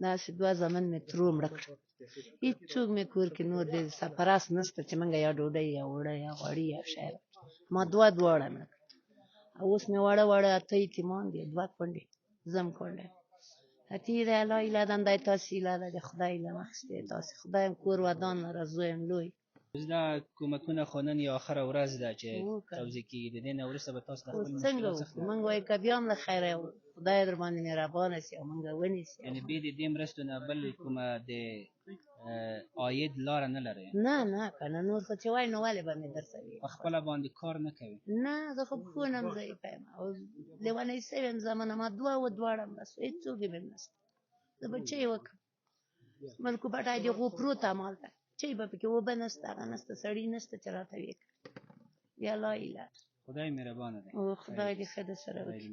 داسې 2 زامن مې ترو مړه کړه. هېڅوک مې کور کې نور د سرپرست نشته چې موږ یا ډوډۍ یا اوړه یا غوړي یا شی ما دواړه مړه کړه. او اوس مې واړه 8 یتیمان دي، 2 کونډې، زه هم کونډه یم. هتي د الله ایله ده، همدای تاسې ایله ده، د خدای له مخې دی تاسې خدای هم کور ودان لره، زوی هم لوی. اوس دا کومکونه خو نن یو آخره ورځ ده چې توزیع کېږي، د دې نه وروسته به تاسو د خپل مشکلات څخه موږ وایو که بیا هم له خیره خدای در باندې مهربانه سي او موږ ونیسي. یعنې بې د دې مرستو نه بل کومه د عاید لاره نه لرئ؟ نه که نه، نور خو چې وای نو ولې به مې درته ویل. په خپله باندې کار نه کوي؟ نه، زه خو پښو نه هم ضعیفه یم او لیونۍ سوې یم زمانه، ما دواړه مړه سوه، هېڅوک یې مې نشته. زه به چی وکړم؟ ملکو بټۍ دې غو پروت همالته، چی به پکې اوبه نشته، هغه نشته، سړي نشته چې راته ویې کړي. د الله ایله ده. خدای مهربانه دی. خدای دې ښه درسره وکړي.